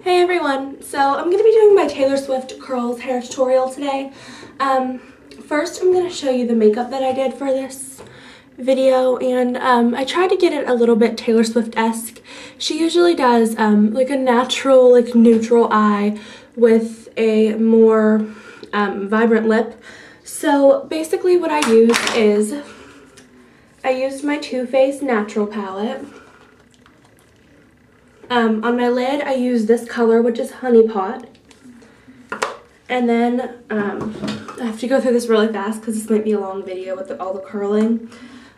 Hey everyone, so I'm going to be doing my Taylor Swift curls hair tutorial today. First I'm going to show you the makeup that I did for this video, and I tried to get it a little bit Taylor Swift-esque. She usually does like a natural, like neutral eye with a more vibrant lip. So basically what I used is, I used my Too Faced Natural palette. On my lid, I use this color, which is Honeypot. And then, I have to go through this really fast because this might be a long video with all the curling.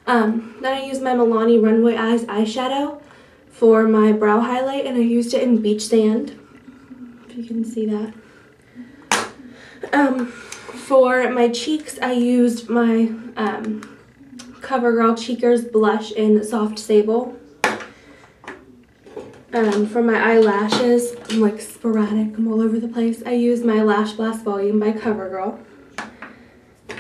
Then I used my Milani Runway Eyes eyeshadow for my brow highlight, and I used it in Beach Sand, if you can see that. For my cheeks, I used my CoverGirl Cheekers blush in Soft Sable. For my eyelashes, I'm like sporadic, I'm all over the place. I used my Lash Blast Volume by CoverGirl.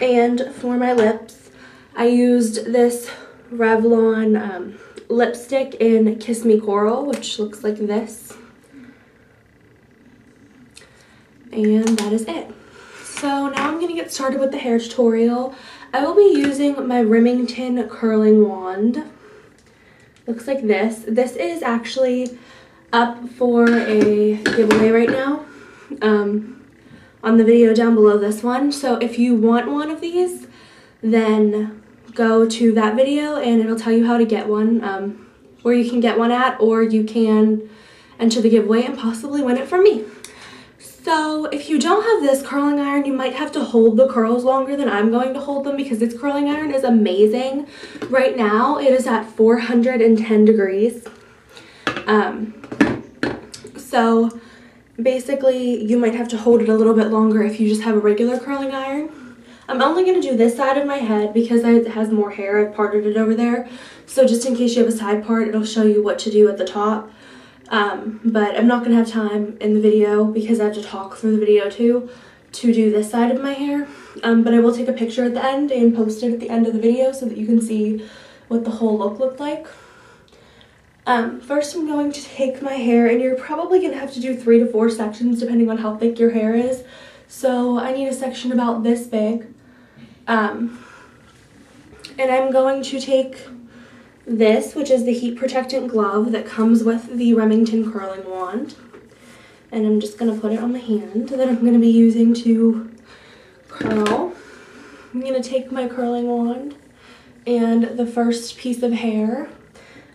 And for my lips, I used this Revlon lipstick in Kiss Me Coral, which looks like this. And that is it. So now I'm going to get started with the hair tutorial. I will be using my Remington curling wand. Looks like this. This is actually up for a giveaway right now on the video down below this one. So if you want one of these, then go to that video and it'll tell you how to get one, where you can get one at, or you can enter the giveaway and possibly win it from me. So if you don't have this curling iron, you might have to hold the curls longer than I'm going to hold them, because this curling iron is amazing. Right now it is at 410 degrees. So basically you might have to hold it a little bit longer if you just have a regular curling iron. I'm only going to do this side of my head because it has more hair. I've parted it over there. So just in case you have a side part, it'll show you what to do at the top. But I'm not going to have time in the video, because I have to talk through the video too, to do this side of my hair. But I will take a picture at the end and post it at the end of the video so that you can see what the whole look looked like. First I'm going to take my hair, and you're probably going to have to do 3 to 4 sections depending on how thick your hair is. So I need a section about this big. And I'm going to take this, which is the heat protectant glove that comes with the Remington curling wand, and I'm just going to put it on my hand that I'm going to be using to curl. I'm going to take my curling wand and the first piece of hair.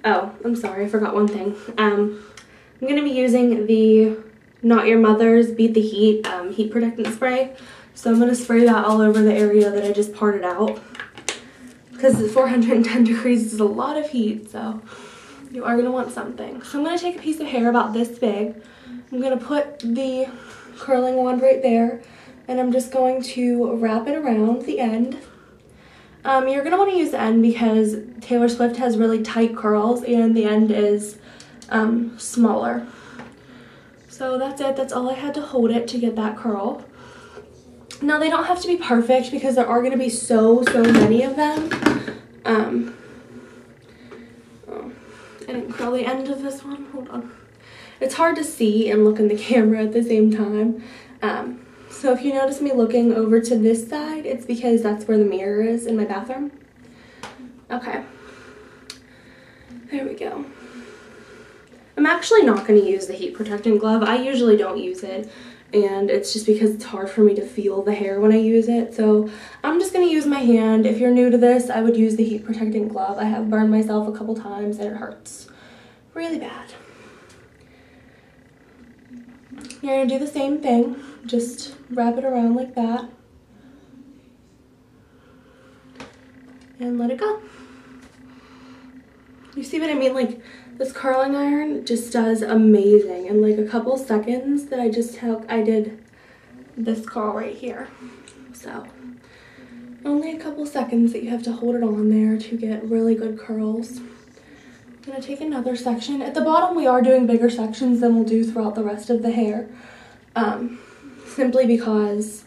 Oh, I'm sorry, I forgot one thing. I'm going to be using the Not Your Mother's Beat the Heat heat protectant spray. So I'm going to spray that all over the area that I just parted out, because 410 degrees is a lot of heat, so you are going to want something. So I'm going to take a piece of hair about this big. I'm going to put the curling wand right there, and I'm just going to wrap it around the end. You're going to want to use the end because Taylor Swift has really tight curls and the end is smaller. So that's it. That's all I had to hold it to get that curl. Now, they don't have to be perfect because there are going to be so many of them. Oh, I didn't curl the end of this one. Hold on. It's hard to see and look in the camera at the same time. So if you notice me looking over to this side, it's because that's where the mirror is in my bathroom. Okay. There we go. I'm actually not going to use the heat protectant glove. I usually don't use it, and it's just because it's hard for me to feel the hair when I use it. So I'm just going to use my hand. If you're new to this, I would use the heat protectant glove. I have burned myself a couple times and it hurts really bad. You're going to do the same thing. Just wrap it around like that and let it go. You see what I mean? Like, this curling iron just does amazing. In like a couple seconds that I just took, I did this curl right here. So only a couple seconds that you have to hold it on there to get really good curls. I'm going to take another section. At the bottom, we are doing bigger sections than we'll do throughout the rest of the hair. Simply because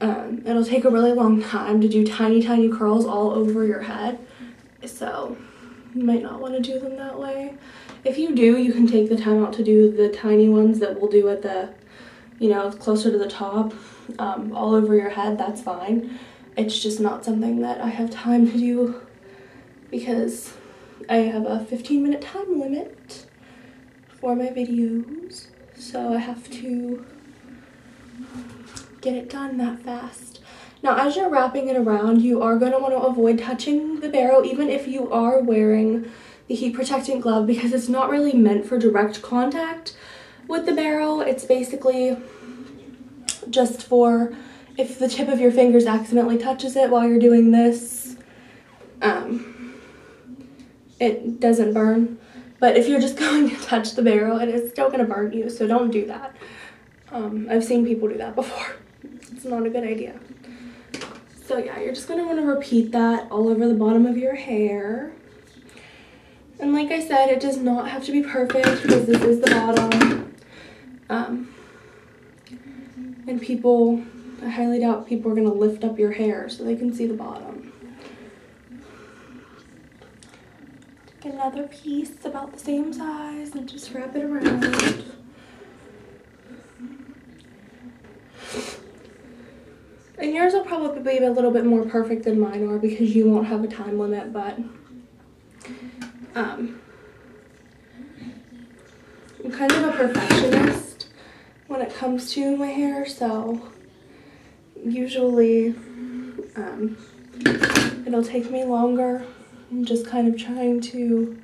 it'll take a really long time to do tiny curls all over your head. So you might not want to do them that way. If you do, you can take the time out to do the tiny ones that we'll do at the, you know, closer to the top, all over your head. That's fine. It's just not something that I have time to do because I have a 15-minute time limit for my videos, so I have to get it done that fast. Now, as you're wrapping it around, you are going to want to avoid touching the barrel, even if you are wearing the heat protectant glove, because it's not really meant for direct contact with the barrel. It's basically just for if the tip of your fingers accidentally touches it while you're doing this, it doesn't burn. But if you're just going to touch the barrel, it is still going to burn you, so don't do that. I've seen people do that before. It's not a good idea. So yeah, you're just going to want to repeat that all over the bottom of your hair. And like I said, it does not have to be perfect because this is the bottom. And people, I highly doubt people are going to lift up your hair so they can see the bottom. Take another piece about the same size and just wrap it around. And yours will probably be a little bit more perfect than mine are because you won't have a time limit, but I'm kind of a perfectionist when it comes to my hair, so usually it'll take me longer. I'm just kind of trying to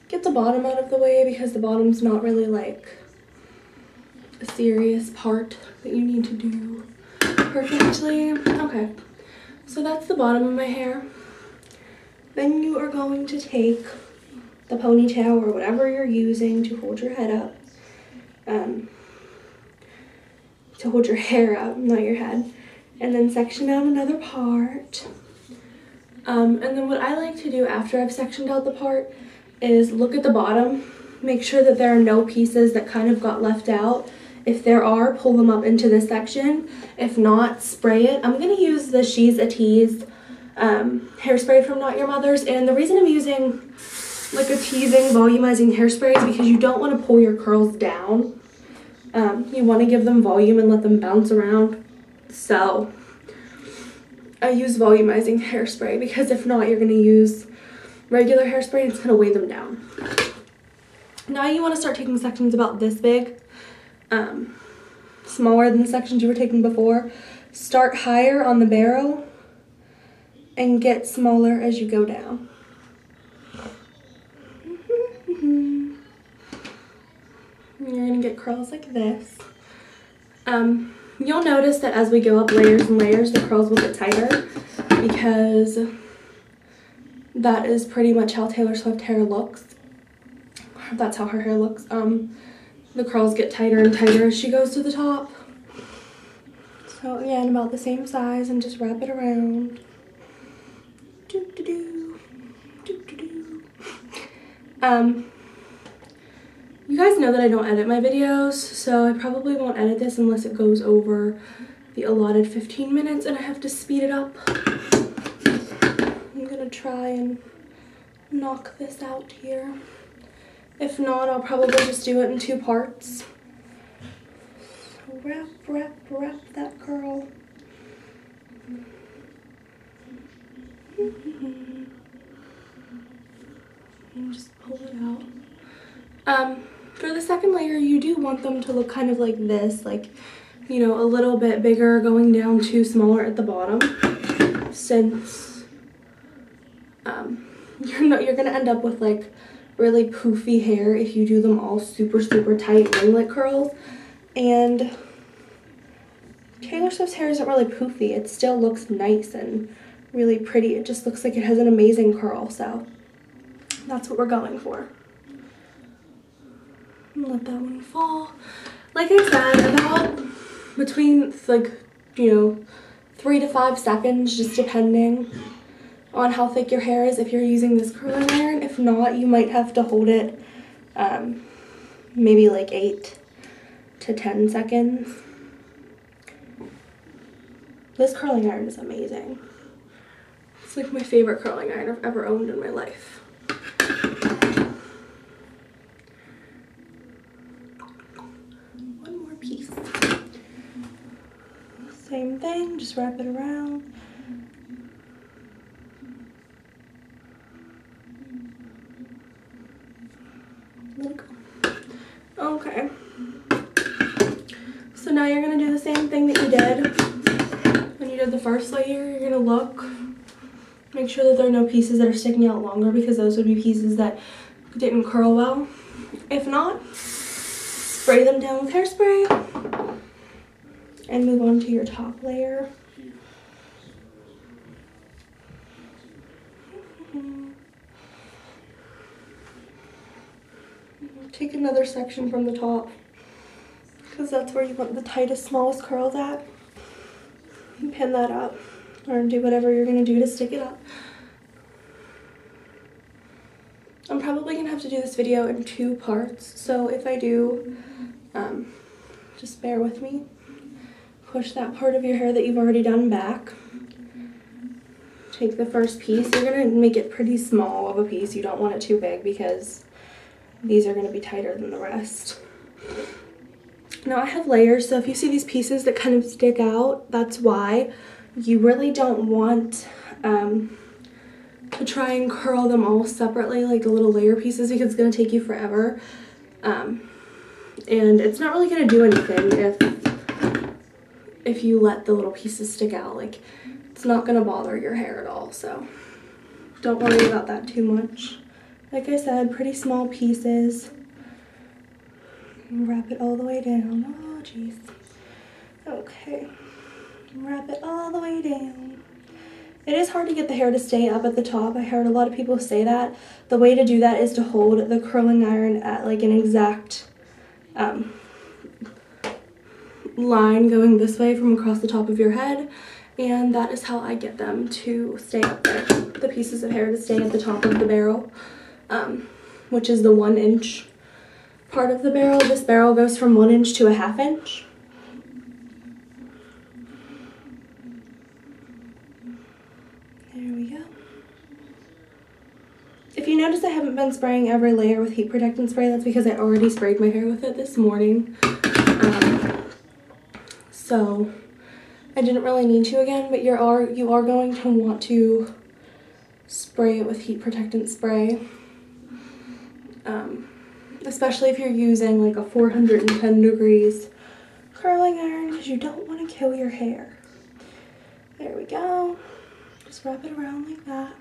get the bottom out of the way because the bottom's not really like a serious part that you need to do perfectly. Okay, so that's the bottom of my hair. Then you are going to take the ponytail or whatever you're using to hold your head up, to hold your hair up, not your head, and then section out another part. And then what I like to do after I've sectioned out the part is look at the bottom, make sure that there are no pieces that kind of got left out. If there are, pull them up into this section. If not, spray it. I'm going to use the She's a Tease hairspray from Not Your Mother's, and the reason I'm using like a teasing volumizing hairspray is because you don't want to pull your curls down. You want to give them volume and let them bounce around. So I use volumizing hairspray because if not, you're going to use regular hairspray and it's going to weigh them down. Now you want to start taking sections about this big, smaller than the sections you were taking before. Start higher on the barrel and get smaller as you go down. You're going to get curls like this. You'll notice that as we go up layers and layers, the curls will get tighter because that is pretty much how Taylor Swift hair looks. That's how her hair looks. The curls get tighter and tighter as she goes to the top. So again, about the same size, and just wrap it around. Doo-doo-doo. Doo-doo-doo. You guys know that I don't edit my videos, so I probably won't edit this unless it goes over the allotted 15 minutes and I have to speed it up. I'm gonna try and knock this out here. If not, I'll probably just do it in 2 parts. So wrap, wrap, wrap that curl. And just pull it out. For the second layer, you do want them to look kind of like this, like, you know, a little bit bigger going down to smaller at the bottom, since you're gonna end up with like really poofy hair if you do them all super tight ringlet curls. And Taylor Swift's hair isn't really poofy. It still looks nice and really pretty. It just looks like it has an amazing curl, so that's what we're going for. Let that one fall. Like I said, about between like, you know, 3 to 5 seconds, just depending on how thick your hair is if you're using this curling iron. If not, you might have to hold it maybe like 8 to 10 seconds. This curling iron is amazing. It's like my favorite curling iron I've ever owned in my life. piece. Same thing, just wrap it around. Let it go. Okay. So now you're gonna do the same thing that you did when you did the first layer. You're gonna look, make sure that there are no pieces that are sticking out longer, because those would be pieces that didn't curl well. If not, spray them down with hairspray and move on to your top layer. Take another section from the top, because that's where you want the tightest, smallest curls at. And pin that up, or do whatever you're going to do to stick it up. I'm probably going to have to do this video in 2 parts, so if I do, just bear with me. Push that part of your hair that you've already done back. Take the first piece. You're going to make it pretty small of a piece. You don't want it too big, because these are going to be tighter than the rest. Now I have layers, so if you see these pieces that kind of stick out, that's why. You really don't want to try and curl them all separately, like the little layer pieces, because it's going to take you forever. And it's not really going to do anything if you let the little pieces stick out. Like, it's not going to bother your hair at all, so don't worry about that too much. Like I said, pretty small pieces. Wrap it all the way down. Oh, jeez. Okay. Wrap it all the way down. It is hard to get the hair to stay up at the top. I heard a lot of people say that. The way to do that is to hold the curling iron at like an exact line going this way from across the top of your head. And that is how I get them to stay up there. The pieces of hair to stay at the top of the barrel, which is the 1 inch part of the barrel. This barrel goes from 1 inch to a 1/2 inch. There we go. If you notice I haven't been spraying every layer with heat protectant spray, that's because I already sprayed my hair with it this morning. So I didn't really need to again, but you are going to want to spray it with heat protectant spray. Especially if you're using like a 410 degrees curling iron, because you don't want to kill your hair. There we go. Just wrap it around like that.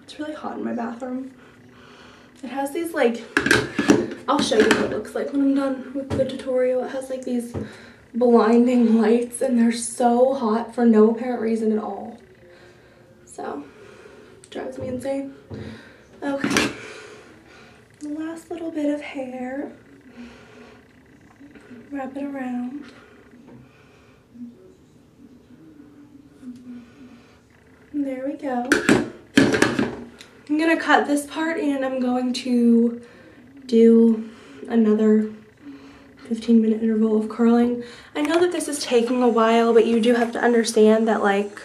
It's really hot in my bathroom. It has these like, I'll show you what it looks like when I'm done with the tutorial. It has like these blinding lights, and they're so hot for no apparent reason at all. So, drives me insane. Okay. The last little bit of hair, wrap it around. And there we go. I'm gonna cut this part, and I'm going to do another 15-minute interval of curling. I know that this is taking a while, but you do have to understand that, like,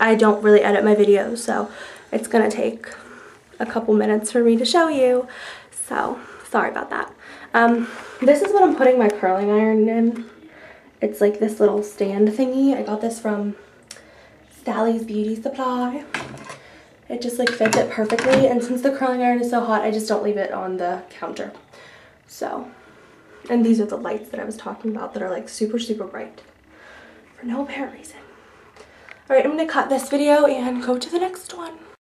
I don't really edit my videos, so it's gonna take a couple minutes for me to show you, so sorry about that. This is what I'm putting my curling iron in. It's like this little stand thingy. I got this from Sally's Beauty Supply. It just like fits it perfectly, and since the curling iron is so hot, I just don't leave it on the counter. So, and these are the lights that I was talking about that are like super, super bright for no apparent reason. All right, I'm gonna cut this video and go to the next one.